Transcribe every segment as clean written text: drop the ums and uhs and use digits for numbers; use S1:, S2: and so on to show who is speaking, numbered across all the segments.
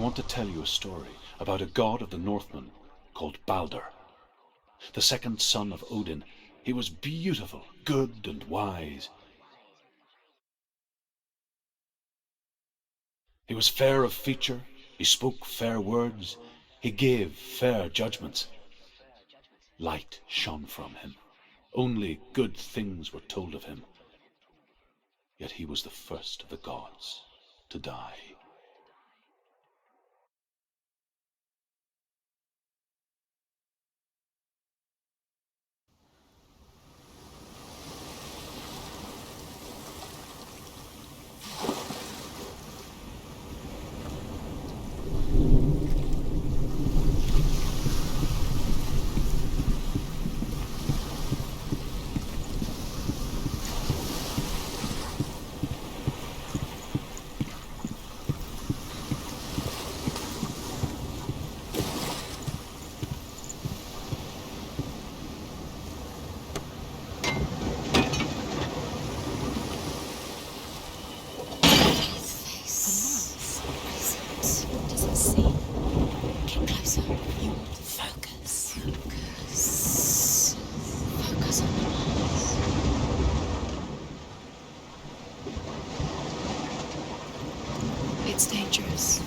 S1: want to tell you a story about a god of the Northmen called Balder. The second son of Odin, he was beautiful, good and wise. He was fair of feature, he spoke fair words, he gave fair judgments. Light shone from him. Only good things were told of him. Yet he was the first of the gods to die.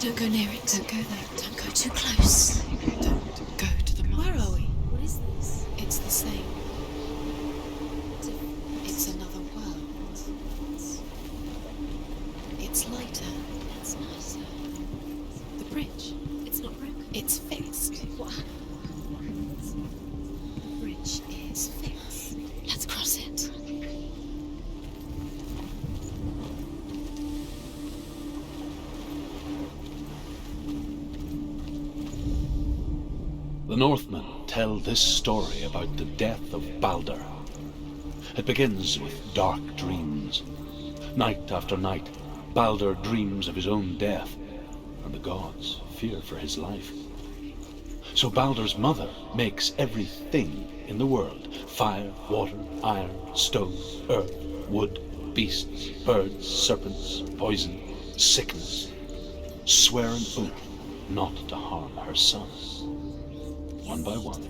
S2: Don't go near it. Don't go there. Don't go too close. Don't go to the mines. Where are we? What is this? It's the same. It's another world. It's lighter. It's nicer. The bridge. It's not broken. It's fixed. What? The bridge is fixed. Let's cross it.
S1: The Northmen tell this story about the death of Balder. It begins with dark dreams. Night after night, Balder dreams of his own death, and the gods fear for his life. So Balder's mother makes everything in the world: fire, water, iron, stone, earth, wood, beasts, birds, serpents, poison, sickness, swear an oath not to harm her son. One by one,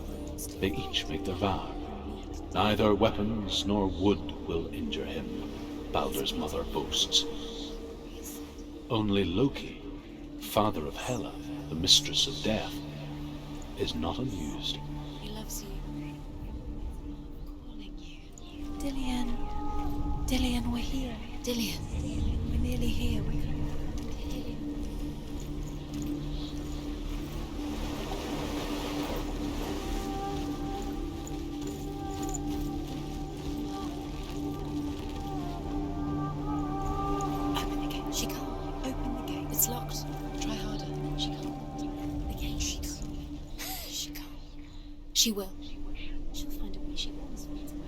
S1: they each make their vow. Neither weapons nor wood will injure him, Balder's mother boasts. Only Loki, father of Hela, the mistress of death, is not amused.
S2: He loves you. Calling you. Dillian. Dillian, we're here. Dillian. We're nearly here. We can hear you. Open the gate. She can't. Open the gate. It's locked. Try harder. She can't. The gate. She can't. She can't. She will. She'll find a way. She always finds a way.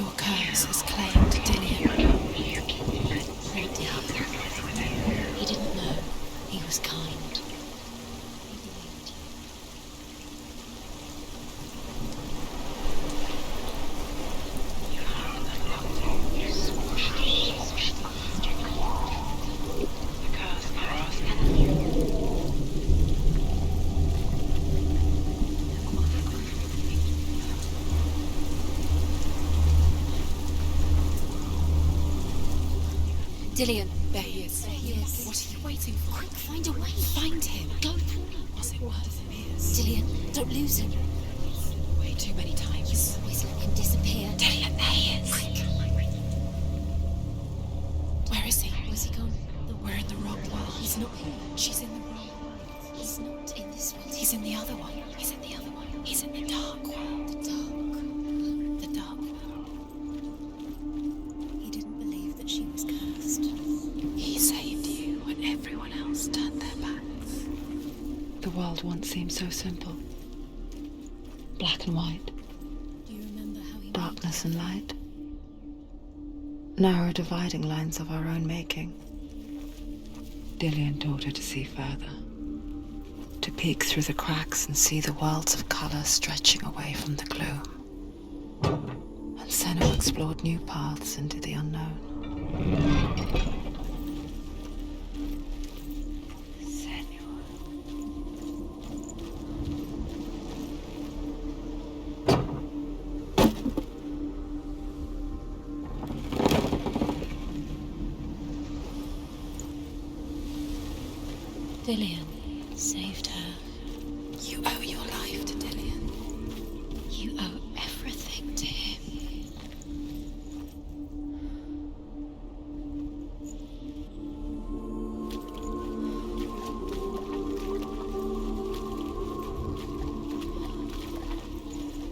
S2: Your curse has claimed Dillian. Poor Dillian. He didn't know. He was kind. Dillian.
S3: There he is.
S2: There he is.
S3: What are you waiting for?
S2: Quick, find a way.
S3: Find him.
S2: Go for it.
S3: Was it what disappears?
S2: Dillian, don't lose him.
S3: Way too many times.
S2: Always let him disappear.
S3: Dillian, there he is.
S2: Quick.
S3: Where is he?
S2: Where's he gone?
S3: We're in the wrong world.
S2: He's not here.
S3: She's in the wrong world.
S2: He's not in this world.
S3: He's in the other one. He's in the other one. He's in the dark world.
S2: The dark.
S3: The dark world.
S2: He didn't believe that she was cursed.
S3: He saved you when everyone else turned their backs. The world once seemed so simple. Black and white.
S2: Do you remember how he
S3: Darkness and light. Narrow dividing lines of our own making. Dillian taught her to see further. To peek through the cracks and see the worlds of colour stretching away from the gloom. And Senua explored new paths into the unknown.
S2: Dillian saved her.
S3: You owe your life to Dillian.
S2: You owe everything to him.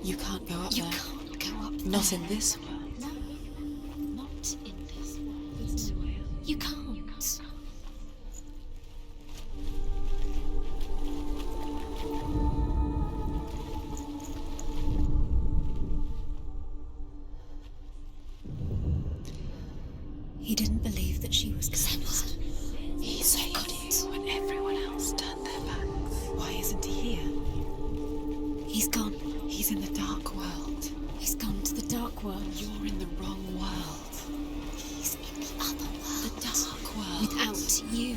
S3: You can't go up
S2: You
S3: there.
S2: can't go up
S3: Not
S2: there.
S3: in this world.
S2: No, not in this world. You can't. He didn't believe that she was cursed.
S3: He saved you when everyone else turned their backs. Why isn't he here?
S2: He's gone.
S3: He's in the dark world.
S2: He's gone to the dark world.
S3: You're in the wrong world.
S2: He's in the other world.
S3: The dark world.
S2: Without you.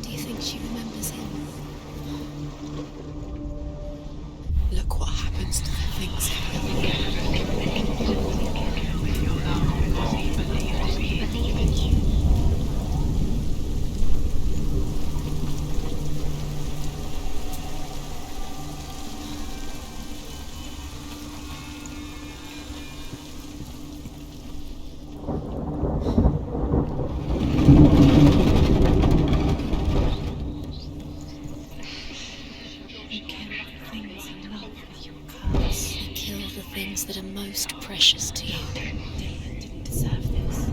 S2: Do you think she remembers him?
S3: Look what happens to the things
S2: Believe in you.
S3: You kill the things you love with your curse.
S2: You kill the things that are most precious to you.
S3: Dillian didn't deserve this.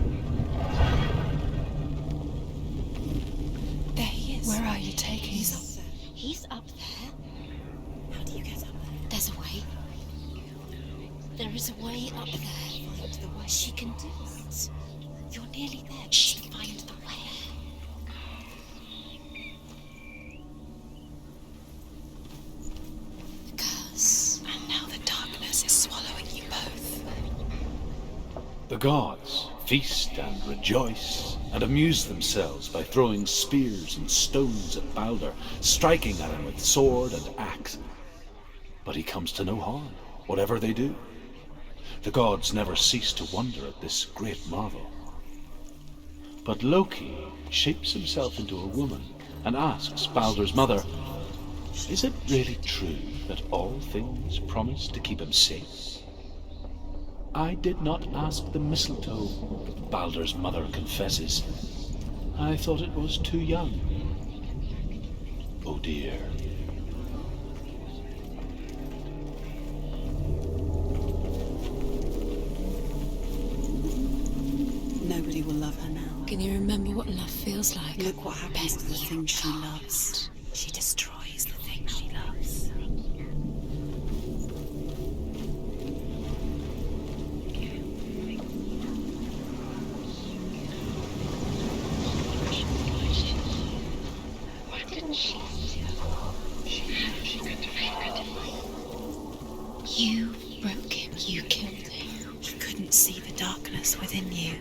S3: There he is. Where are you taking
S2: He's
S3: him?
S2: up there. He's up there.
S3: How do you get up there?
S2: There's a way. There is a way up there.
S3: Find the way.
S2: She can do it.
S3: You're nearly there.
S2: She
S3: Just
S2: can
S3: find
S2: do
S3: the way.
S2: The curse.
S3: And now the darkness is swallowing you both.
S1: The gods feast and rejoice and amuse themselves by throwing spears and stones at Balder, striking at him with sword and axe. But he comes to no harm, whatever they do. The gods never cease to wonder at this great marvel. But Loki shapes himself into a woman and asks Balder's mother, "Is it really true that all things promise to keep him safe?" "I did not ask the mistletoe," Balder's mother confesses. "I thought it was too young." Oh dear.
S2: Can you remember what love feels like?
S4: Look what happens to the thing she loves. She destroys the thing she loves.
S2: Why didn't she? You broke him. You killed him.
S4: He couldn't see the darkness within you.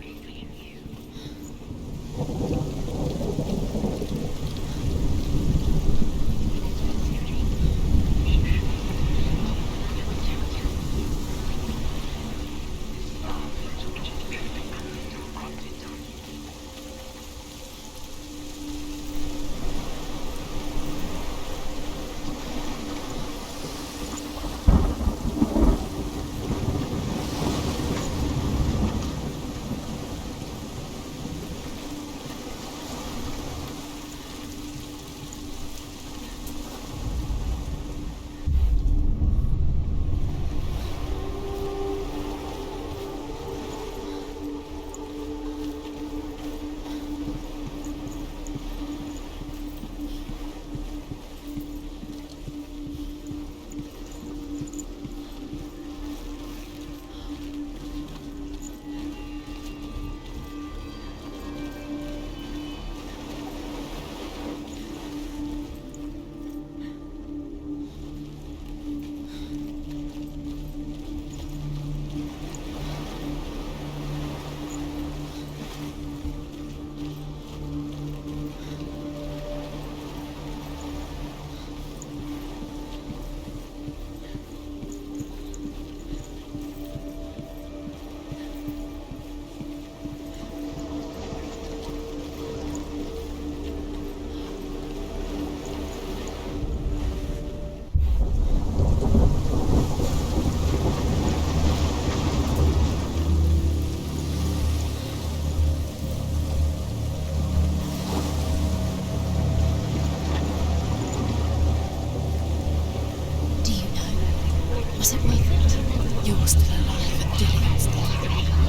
S2: Was it worth it? You're still alive and Dillian's dead.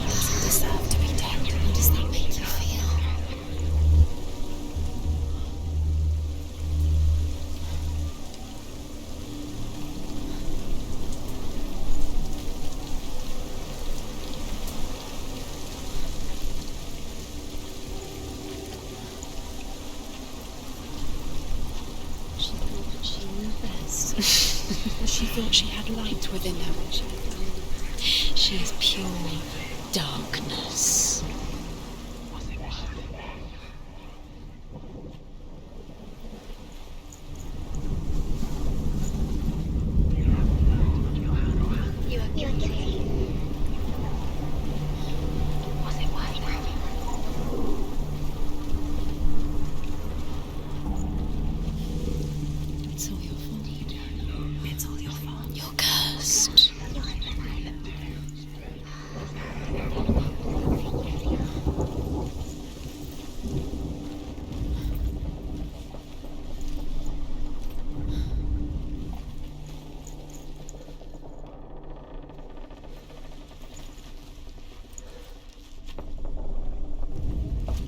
S2: Does it deserve to be dead? How does that make you feel? She thought that she knew best. She thought she had light within her when she was. She is pure darkness.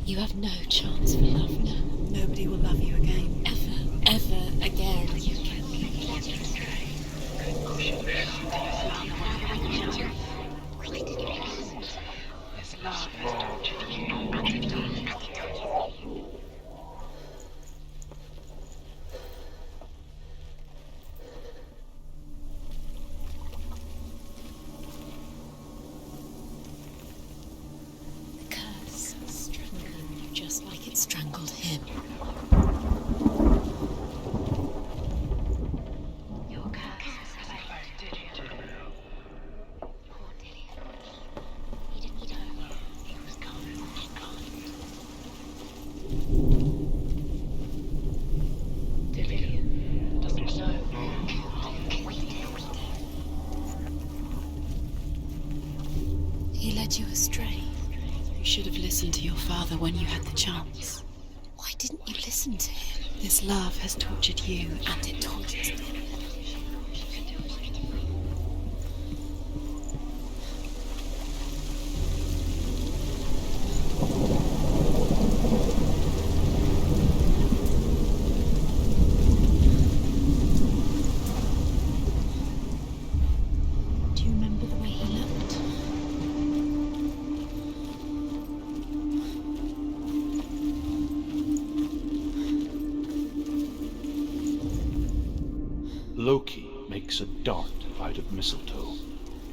S2: You have no chance for love now.
S4: Nobody will love you again.
S2: Ever again. You can. The curse strangling you just like it strangled him. He led you astray.
S4: You should have listened to your father when you had the chance.
S2: Why didn't you listen to him?
S4: This love has tortured you,
S2: And it tortures him.
S1: makes a dart out of mistletoe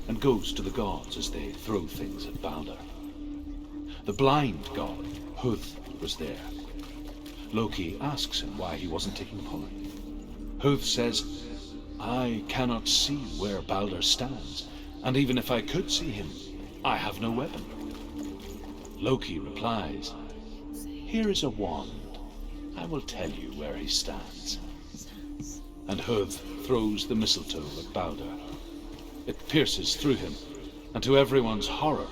S1: and goes to the gods as they throw things at Balder. The blind god, Huth, was there. Loki asks him why he wasn't taking part. Huth says, "I cannot see where Balder stands, and even if I could see him, I have no weapon." Loki replies, "Here is a wand. I will tell you where he stands." And Huth throws the mistletoe at Balder. It pierces through him, and to everyone's horror,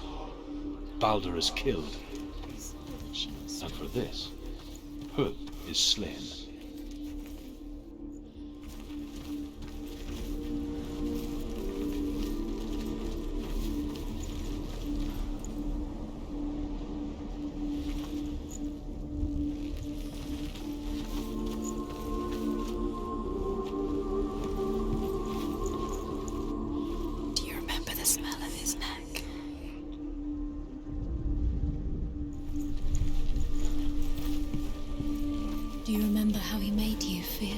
S1: Balder is killed. And for this, Huth is slain.
S4: Do you remember the smell of his neck?
S2: Do you remember how he made you feel?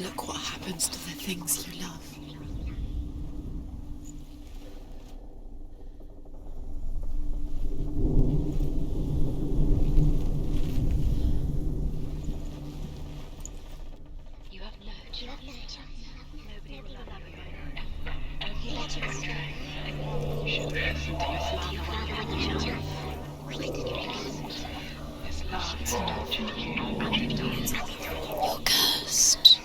S4: Look what happens to the things you love.
S5: You have no chance. Nobody will love you again. And you let him stray. You should listen to your father when you tell him. His love is tortured you.
S4: You're cursed.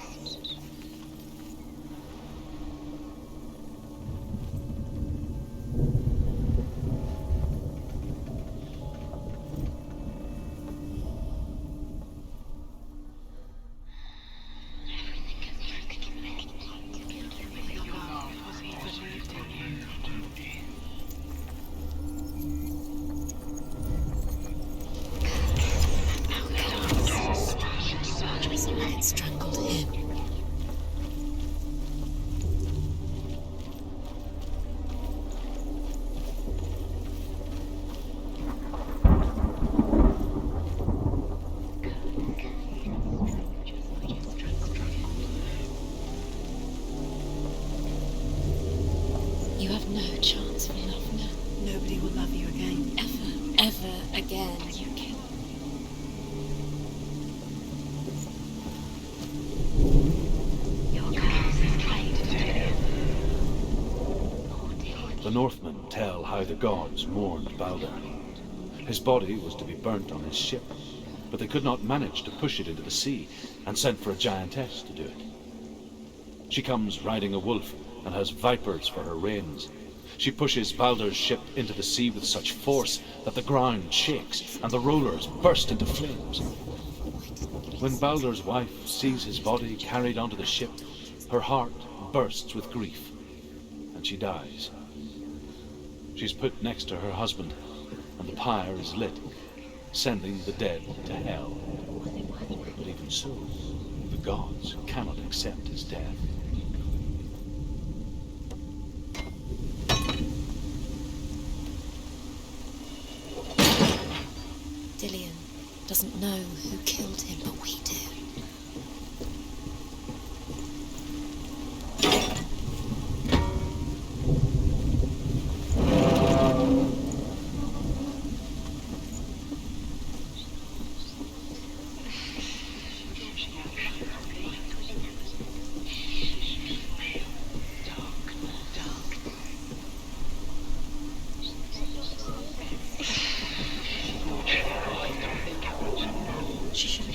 S2: It strangled him. You have no chance for love now.
S4: Nobody will love you again.
S2: Ever again, you can.
S1: The Northmen tell how the gods mourned Balder. His body was to be burnt on his ship, but they could not manage to push it into the sea, and sent for a giantess to do it. She comes riding a wolf and has vipers for her reins. She pushes Balder's ship into the sea with such force that the ground shakes and the rollers burst into flames. When Balder's wife sees his body carried onto the ship, her heart bursts with grief, and she dies. She's put next to her husband, and the pyre is lit, sending the dead to hell. But even so, the gods cannot accept his death.
S2: Dillion doesn't know who killed him, but we do. She should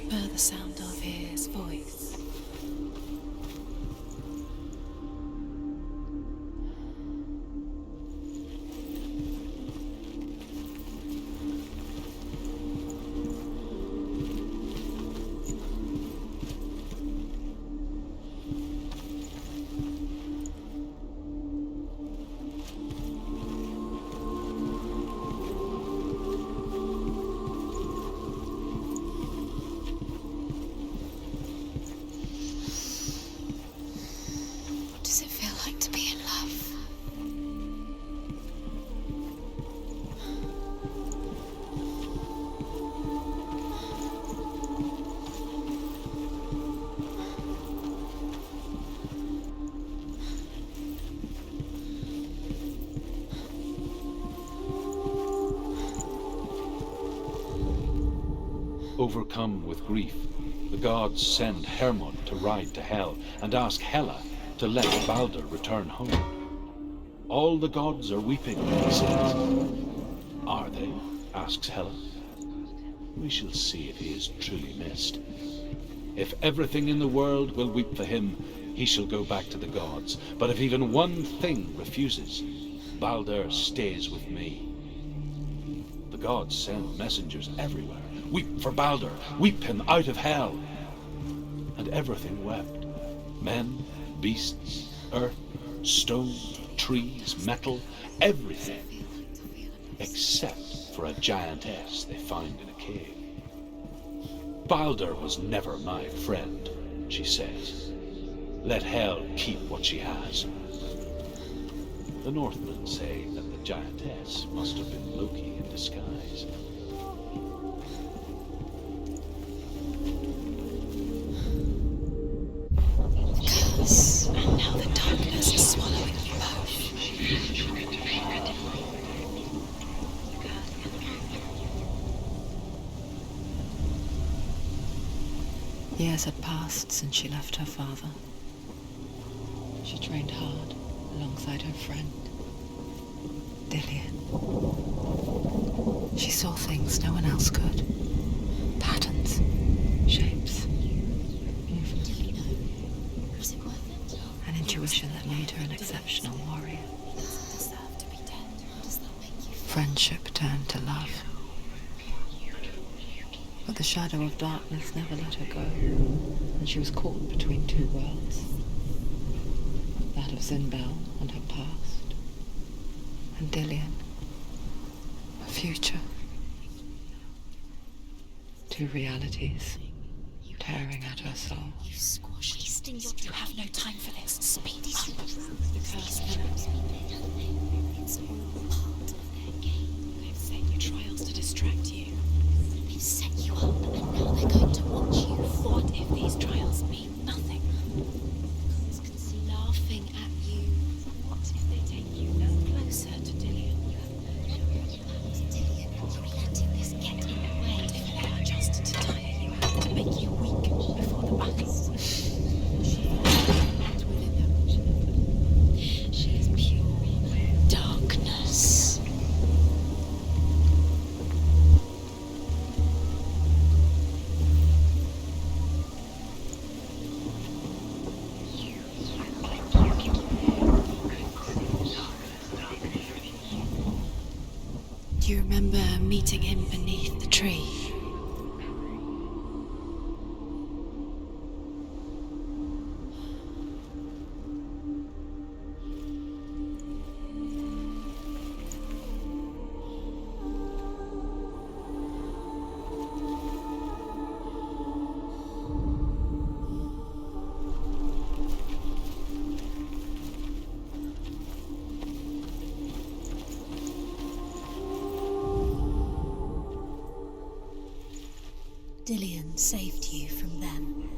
S2: remember the sound of his voice? What does it feel like to be in love?
S1: Overcome with grief, the gods send Hermod to ride to Hel and ask Hela to let Balder return home. All the gods are weeping, he says. Are they? Asks Hela. We shall see if he is truly missed. If everything in the world will weep for him, he shall go back to the gods. But if even one thing refuses, Balder stays with me. The gods send messengers everywhere. Weep for Balder, weep him out of Hell. And everything wept. Men, beasts, earth, stone, trees, metal, everything. Except for a giantess they find in a cave. Balder was never my friend, she says. Let Hel keep what she has. The Northmen say that the giantess must have been Loki in disguise.
S2: And now the darkness is swallowing you both.
S3: Years had passed since she left her father. She trained hard alongside her friend, Dillian. She saw things no one else could. Patterns, shapes, movements.
S2: Was it worth it?
S3: An intuition that made her an exceptional warrior.
S2: He doesn't deserve to be dead. How does that make you feel?
S3: Friendship turned to love. But the shadow of darkness never let her go, and she was caught between two worlds. That of Zinbel and her past, and Dillian, her future. Two realities tearing at her soul.
S2: You squash it.
S4: You have no time for this. Speed up.
S2: The curse cannot be. It's all part of their game.
S4: They've set you trials to distract you.
S2: They've set you up, and now they're going to watch you.
S4: What if these trials mean nothing?
S2: Gods can see laughing at you.
S4: What if they take you no closer to Dillian?
S2: Dillian, you're letting this get in the way.
S4: What if they're just to tire you out, to make you weak before the battle?
S2: She is pure darkness. Do you remember meeting him beneath the tree? Dillian saved you from them.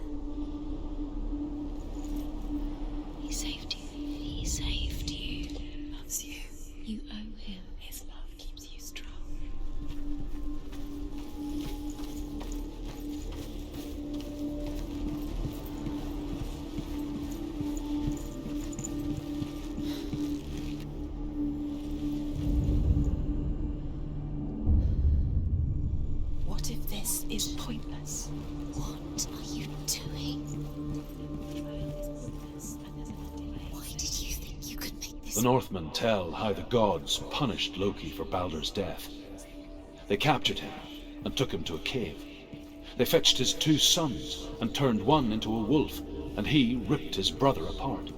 S2: He saved you. He saved you. He loves you. You owe him. His love keeps you strong.
S4: What if this is pointless?
S3: curse.
S2: What are you doing? Why did you think you could make this?
S1: The Northmen tell how the gods punished Loki for Baldur's death. They captured him and took him to a cave. They fetched his 2 sons and turned one into a wolf, and he ripped his brother apart.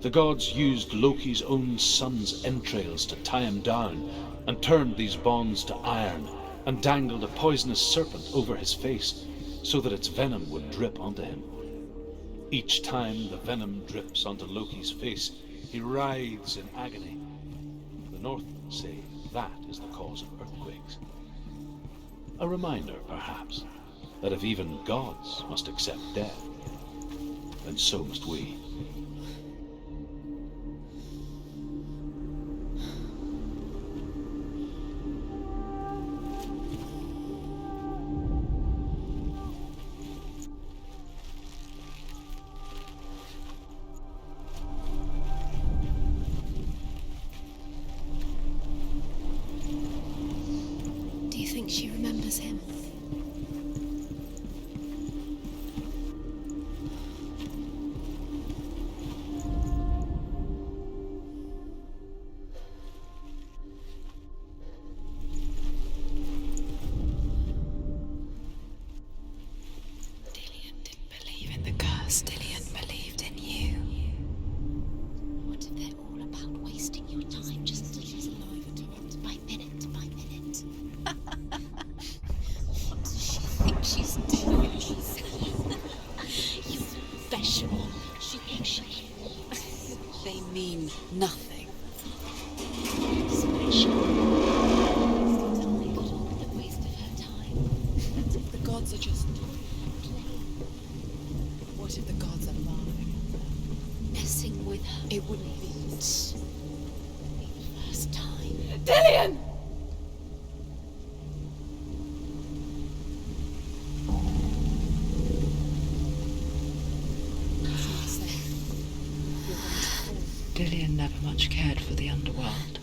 S1: The gods used Loki's own son's entrails to tie him down, and turned these bonds to iron, and dangled a poisonous serpent over his face, so that its venom would drip onto him. Each time the venom drips onto Loki's face, he writhes in agony. The Northmen say that is the cause of earthquakes. A reminder, perhaps, that if even gods must accept death, then so must we.
S2: Do you think she remembers him?
S3: Dillion didn't believe in the curse. Dillion believed in you.
S2: What if they're all about wasting your time just till she's alive and minute by minute by minute? What does she think she's doing? You special. She thinks she...
S3: They mean nothing.
S2: Special. Time got on the waste of her time.
S3: The gods are just... What if the gods are laughing?
S2: Messing with her.
S3: It wouldn't be...
S2: Be the first time.
S3: Dillion! Dillion never much cared for the underworld,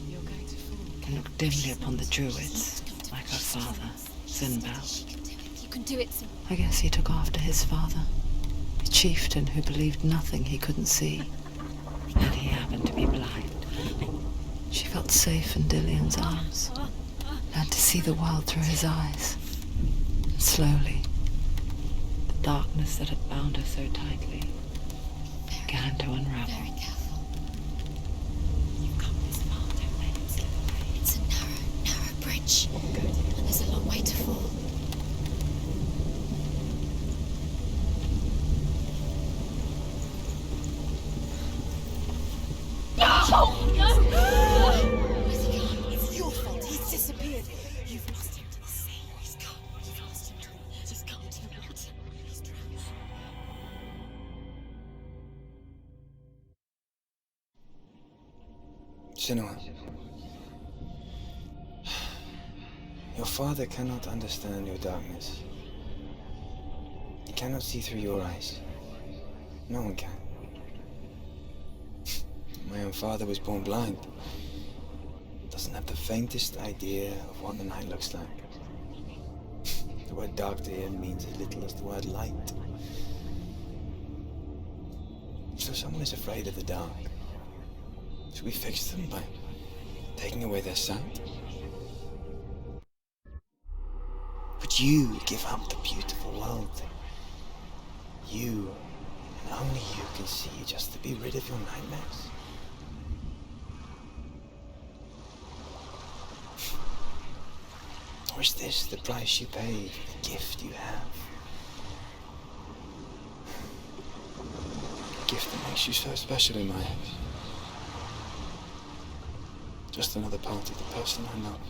S3: and looked dimly upon the druids, like her father, Sinbad.
S2: You can do it. You can do it.
S3: I guess he took after his father, a chieftain who believed nothing he couldn't see, and he happened to be blind. She felt safe in Dillion's arms, learned to see the world through his eyes, and slowly, the darkness that had bound her so tightly began to unravel.
S2: Very careful. You've come this far, don't let it slip away. It's a narrow bridge. And there's a long way to fall. Where's he gone?
S3: It's your fault. He's disappeared.
S2: You've lost him to the sea. He's gone. You've lost him to the water. He's gone to the water. He's drowned.
S6: Senua, your father cannot understand your darkness. He cannot see through your eyes. No one can. My own father was born blind. Doesn't have the faintest idea of what the night looks like. The word dark to him means as little as the word light. So someone is afraid of the dark. Should we fix them by taking away their sight? Would you give up the beautiful world? You, and only you, can see just to be rid of your nightmares? Or is this the price you pay for the gift you have? A gift that makes you so special in my eyes. Just another part of the person I love.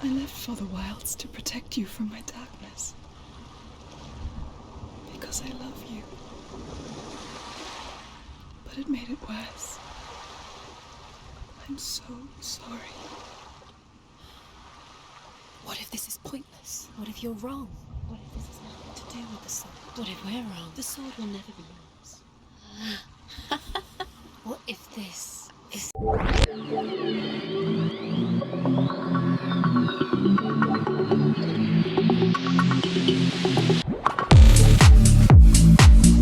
S7: I lived for the wilds to protect you from my darkness. Because I love you. But it made it worse. I'm so sorry.
S2: What if this is pointless? What if you're wrong? What if this has nothing to do with the sword? What if we're wrong? The sword will never be yours. What if this It's